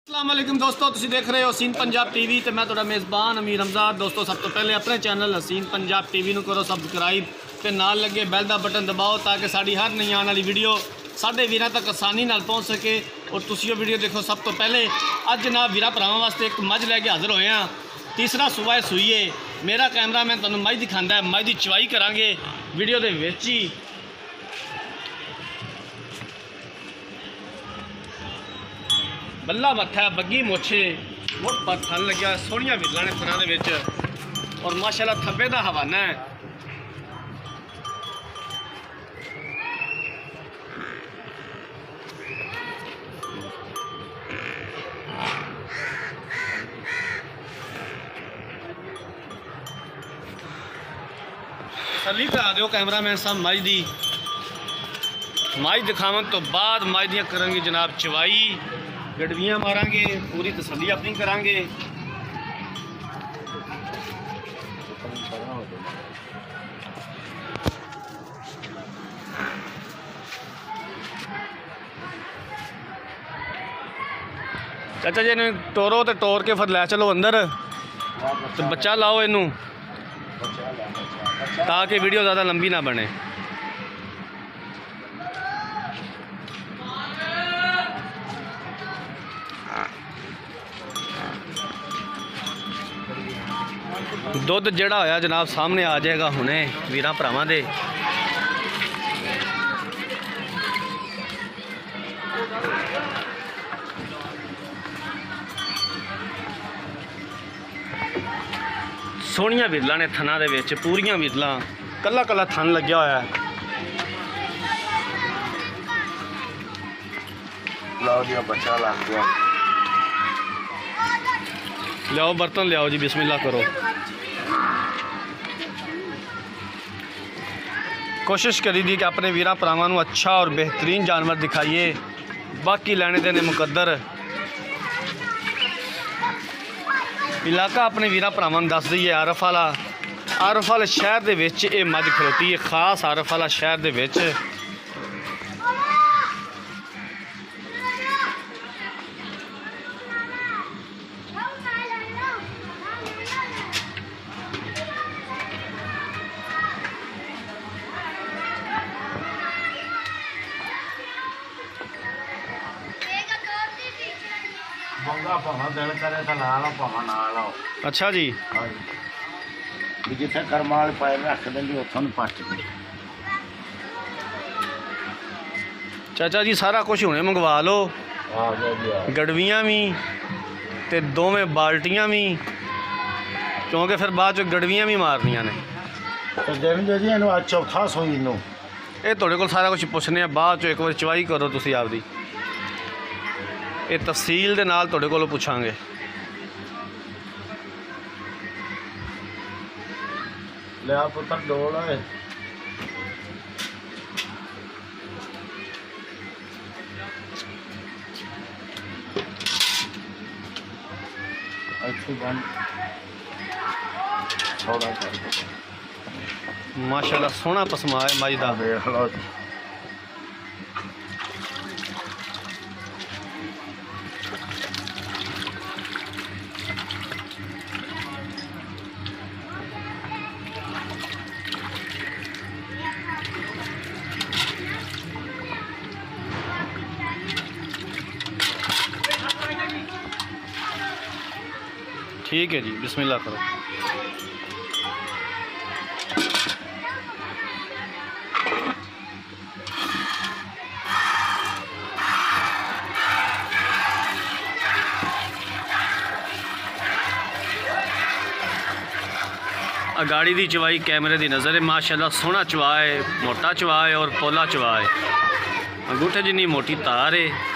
अस्सलाम वालेकुम दोस्तों, तुम देख रहे हो हसीन पंजाब टीवी तो मैं थोड़ा मेज़बान अमीर हमजाद। दोस्तों सब तो पहले अपने चैनल हसीन पंजाब टीवी को करो सबसक्राइब तो नाल लगे बैल का बटन दबाओ ताकि साड़ी हर नई आने वाली वीडियो साढ़े वीर तक आसानी नाल पहुँच सके और तुम वो वीडियो देखो। सब तो पहले अज जनाब वीर भरावां वास्ते एक मझ लैके हाजिर होए हैं। तीसरा सूबा है सूईए। मेरा कैमरा मैन तुहानूं मझ दिखांदा है, मझ की चवाई करांगे वीडियो दे विच ही। बल्ला मत्था बग्गी मोछे मुठ पर थन लग्या, सोहणियां विरलां ने थनां दे विच और माशाअल्लाह थब्बे दा हवाना है। तसल्ली करा दो कैमरामैन साहब मझ दी। मझ दिखावन तो बाद मझ दियां करांगे जनाब चवाई, गड़वियाँ मारांगे, पूरी तसल्ली अपनी करांगे। चाचा जी ने टोरो तो टोर के फिर लै चलो अंदर तो बच्चा लाओ इनू ताकि वीडियो ज़्यादा लंबी ना बने। दुध जड़ा होया जनाब सामने आ जाएगा हुणे वीरां भरावां दे। सोहणियां विरलां ने थनां दे विच, पूरियां विरलां, कल्ला कल्ला थन लग्या होया है। लाओ जी बच्चा लग गया। लियाओ बर्तन लियाओ जी, बिस्मिल्लाह करो। कोशिश करी दी कि अपने वीरां भरावां नूं अच्छा और बेहतरीन जानवर दिखाइए, बाकी लैने देने मुकद्दर। इलाका अपने वीरां भरावां नूं दस दईए आरफ वाला शहर दे विच ये मझ खलोती है, खास आरफ वाला शहर दे विच। मंगा भाव दिल करे तो ला लो, भाव ना लाओ। अच्छा जी, हाँ जी, जिथे करमाल पैर रख देंगे उतों पट गई। चाचा जी सारा कुछ हुणे मंगवा लो, गड़वियाँ भी ते दोवें बाल्टियाँ भी, क्योंकि फिर बाद चो गड़वियाँ भी मारनियां ने। तो दिन जी इनू आज चौथा सोई इनू ये तुहाडे कोल सारा कुछ पुछने बाद चो एक बार चवाई करो तुसीं आपदी, ये तफसील दे नाल तुहाडे कोलों पुछांगे। लिया पुत्र डोल है अच्छी बन थोड़ा माशाल्लाह सोहना पसमा है मझ दा। देख लो जी। ठीक है जी, बिस्मिल्लाह करो। गाड़ी की चवाई कैमरे की नज़र है, माशाल्लाह सोहना चवा है, मोटा चवा है और पोला चवा है। अंगूठे जिन्नी मोटी तार है।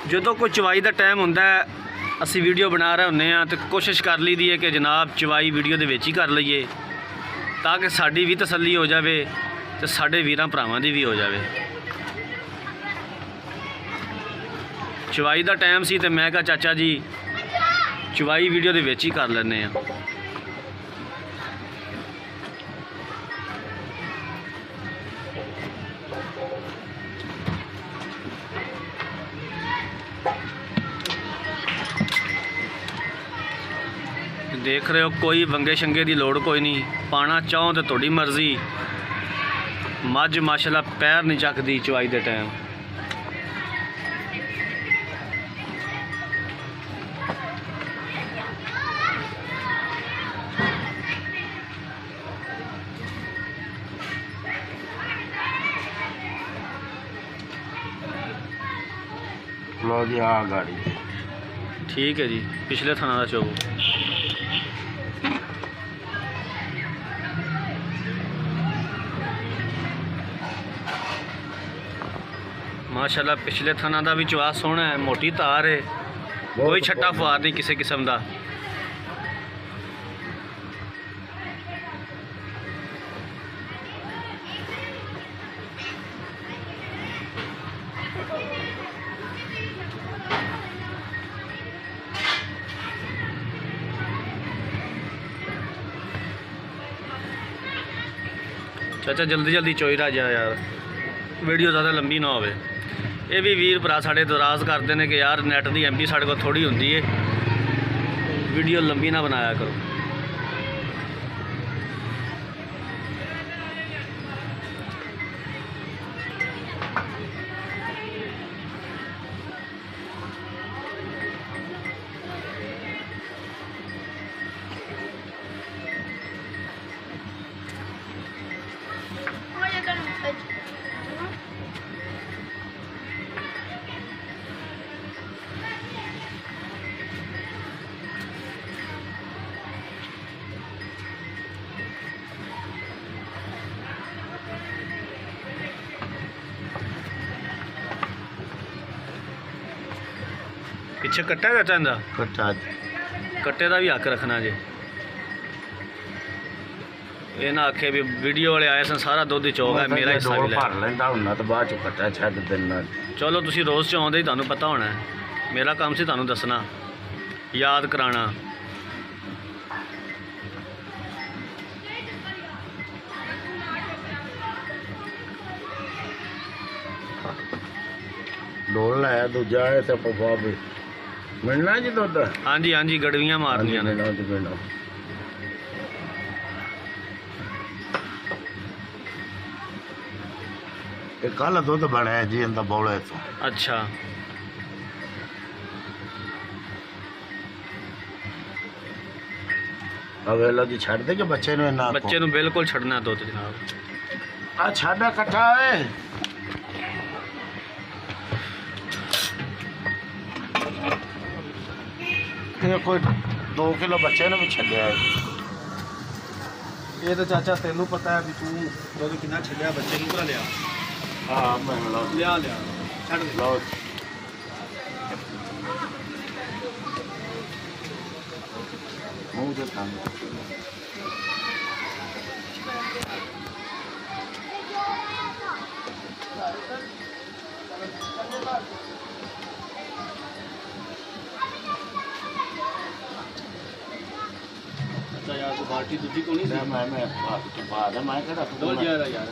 जो कोई चवाई का टाइम होंदा है असी वीडियो बना रहे होंने तो कोशिश कर ली दी है कि जनाब चवाई वीडियो दे विच ही कर लईए ताकि साड़ी भी तसल्ली हो जाए तो साढ़े वीरां भरावां दी भी हो जाए। चवाई का टाइम सी तो मैं कहा चाचा जी ਚਵਾਈ ਵੀਡੀਓ ਦੇ ਵਿੱਚ ਹੀ ਕਰ ਲੈਂਦੇ ਆ। देख रहे हो कोई वंगे शंगे की लोड़ कोई नहीं, पाना चाहो तो थोड़ी मर्जी। मझ माशाल्लाह पैर नहीं चकती चवाई के टाइम। लो जी आ गाड़ी ठीक है जी, पिछले थाना का चो माशाल्लाह पिछले थाना का भी चवा सोहना है, मोटी तार है, कोई छट्टा फुआर नहीं किसी किस्म का। चाचा जल्दी जल्दी चोई रहा जा यार, वीडियो ज़्यादा लंबी ना होवे। ये भी वीर भरा साढ़े दराज करते हैं कि यार नैट की MP साढ़े को थोड़ी होंगी है, वीडियो लंबी ना बनाया करो। पिछे कट्टा चाचा इंदा कट्टा कट्टे का भी हक रखना जी। ये ना आखे भी वीडियो वाले आए सन सारा दुध ही चौक है मेरा हिस्सा भी भर लेंदा हुन्ना तो बाद च कट्टा छड्ड देना। चलो तुसी रोज़ च आउंदे ही तुहानू पता होना है, मेरा काम सी तुहानू दसना याद कराना। डोल लाया दूजा है तो पपा भी मिलना जी दुध। हाँ जी हाँ जी, गड़वियाँ मारनियां ने। मिलना जी मिलना। ये कल दुध बना है जी इंदा बौले तो। अच्छा अवेला जी छड़ दे के बच्चे ने ना बच्चे नू बिल्कुल छड़ना दुध जनाब। आ छाड़ा कट्ठा है ये कोई 2 किलो बच्चे ने भी छड़िया है। ये तो चाचा तेनू पता है भी तू दुध कितना छड़िया बच्चे नू पूरा लिया। हाँ मैं लो लिया लिया छड़ दे। लो मुँह से खाना अच्छा यार तू बाल्टी दूधी को नहीं सी मैं बाद है मैं केड़ा डोल जाएगा यार।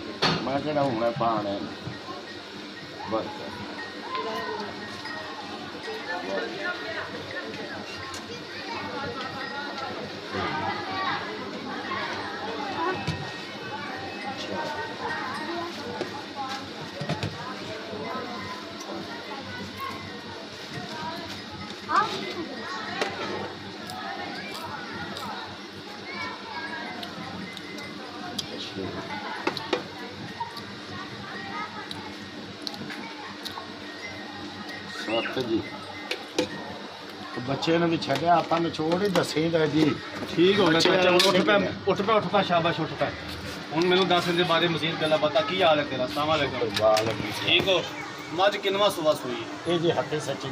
मैं केड़ा हुणे पाने बस सत जी बच्चे ने भी छड़िया आपा ने छोड़ ही दसी जी। ठीक हो गया चाचा, उठ पा शाबाश उठ पा। हुण मैनू दस इहदे बारे मजीद गल्लां पता। की हाल है तेरा? अस्सलाम वालेकुम। ठीक हो? मझ किनवा सुबह सुई? ये जी हथे सच्ची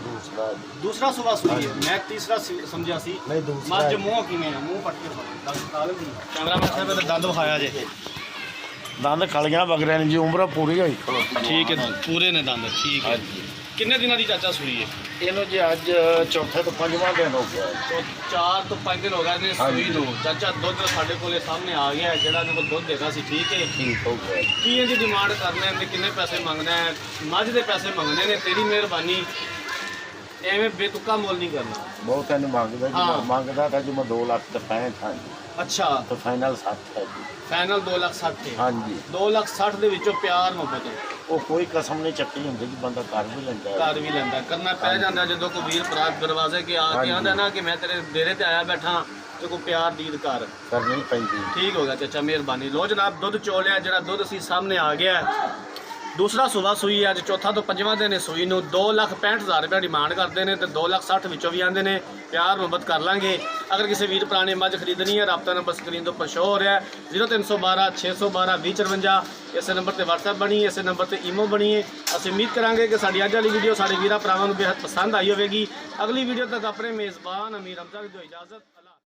दूसरा सुबह सुई है। मैं तीसरा समझा सी। नहीं दूसरा मझ मुंह किवें है? मुंह पट के कैमरामैन साहब ने दंद विखाया जे। दंद खलियां बगरे ने जी उम्र पूरी हुई। ठीक है पूरे ने दंद। ठीक है ਕਿੰਨੇ ਦਿਨਾਂ ਦੀ ਚਾਚਾ ਸੂਈ ਹੈ? ਇਹਨੂੰ ਜੀ ਅੱਜ ਚੌਥੇ ਤੋਂ ਪੰਜਵਾਂ ਦਿਨ ਹੋ ਗਿਆ। ਤੋਂ 4 ਤੋਂ 5 ਦਿਨ ਹੋ ਗਏ ਨੇ ਸੂਈ ਨੂੰ। ਚਾਚਾ ਦੁੱਧ ਸਾਡੇ ਕੋਲੇ ਸਾਹਮਣੇ ਆ ਗਿਆ ਹੈ, ਜਿਹੜਾ ਇਹਨਾਂ ਕੋਲ ਦੁੱਧ ਦੇਗਾ ਸੀ, ਠੀਕ ਹੈ। ਠੀਕ ਹੋ ਗਿਆ। ਕੀ ਇਹਦੀ ਡਿਮਾਂਡ ਕਰਨਾ ਹੈ, ਕਿੰਨੇ ਪੈਸੇ ਮੰਗਣਾ ਹੈ? ਮੱਝ ਦੇ ਪੈਸੇ ਮੰਗਣੇ ਨੇ, ਤੇਰੀ ਮਿਹਰਬਾਨੀ, ਐਵੇਂ ਬੇਤੁਕਾ ਮੁੱਲ ਨਹੀਂ ਕਰਨਾ। ਬਹੁਤ ਇਹਨੂੰ ਮੰਗਦਾ ਜੀ, ਹਾਂ। ਮੰਗਦਾ ਤਾਂ ਜੀ ਮੈਂ 2,65,000 ਹਾਂ ਜੀ, ਅੱਛਾ, ਤਾਂ ਫਾਈਨਲ 60 ਹੈ ਜੀ। ਫਾਈਨਲ 2,60,000 ਹੈ। ਹਾਂਜੀ 2,60,000 ਦੇ ਵਿੱਚੋਂ ਪਿਆਰ ਮੁਹੱਬਤ ਉਹ ਕੋਈ ਕਸਮ ਨਹੀਂ ਚੱਕੀ ਹੁੰਦੀ ਜੀ, ਬੰਦਾ ਕਰ ਵੀ ਲੈਂਦਾ ਹੈ। ਘਰ ਵੀ ਲੈਂਦਾ, ਕਰਨਾ ਪੈ ਜਾਂਦਾ ਜਦੋਂ ਕੋਈ ਵੀਰ ਭਰਾ ਦਰਵਾਜ਼ੇ ਕੇ ਆ ਕੇ ਹਾਂਜੀ। ਆਂਦਾ ਨਾ ਕਿ ਮੈਂ ਤੇਰੇ ਡੇਰੇ ਤੇ ਆਇਆ ਬੈਠਾ ਤੇ ਕੋਈ ਪਿਆਰ ਦੀਦ ਕਰ। ਕਰਨੀ ਪੈਂਦੀ। ਠੀਕ ਹੋ ਗਿਆ ਚਾਚਾ, ਮਿਹਰਬਾਨੀ। ਲੋ ਜਨਾਬ, ਦੁੱਧ ਚੋਲਿਆ, ਜਿਹੜਾ ਦੁੱਧ ਅਸੀਂ ਸਾਹਮਣੇ ਆ ਗਿਆ ਹੈ। ਦੂਸਰਾ ਸੂਬਾ ਸੂਈ ਹੈ, ਅੱਜ ਚੌਥਾ ਤੋਂ ਪੰਜਵਾਂ ਦਿਨ ਹੈ ਸੂਈ ਨੂੰ। 2,65,000 ਰੁਪਏ ਡਿਮਾਂਡ ਕਰਦੇ ਨੇ ਤੇ 2,60,000 ਵਿੱਚੋਂ ਵੀ ਆਉਂਦੇ ਨੇ। ਪਿਆਰ ਮੁਹੱਬਤ ਕਰ ਲਾਂਗੇ। ਅਗਰ ਕਿਸੇ ਵੀਰ ਭਰਾ ਨੇ ਮੱਝ ਖਰੀਦਣੀ ਹੈ, ਰਾਬਤਾ ਨੰਬਰ ਸਕਰੀਨ ਦੇ ਉੱਪਰ ਸ਼ੋ ਹੋ ਰਿਹਾ ਹੈ, 0312 612 2054। ਇਸੇ ਨੰਬਰ ਤੇ WhatsApp ਬਣੀ, ਇਸੇ ਨੰਬਰ ਤੇ ਈਮੋ ਬਣੀ ਹੈ। ਅਸੀਂ ਉਮੀਦ ਕਰਾਂਗੇ ਕਿ ਸਾਡੀ ਅੱਜ ਵਾਲੀ ਵੀਡੀਓ ਸਾਡੇ ਵੀਰਾਂ ਭਰਾਵਾਂ ਨੂੰ ਬੇहद ਪਸੰਦ ਆਈ ਹੋਵੇਗੀ। ਅਗਲੀ ਵੀਡੀਓ ਤੱਕ ਆਪਣੇ ਮੇਜ਼ਬਾਨ ਅਮੀਰ ਹਮਜ਼ਾ ਦੀ ਦਿਓ ਇਜਾਜ਼ਤ।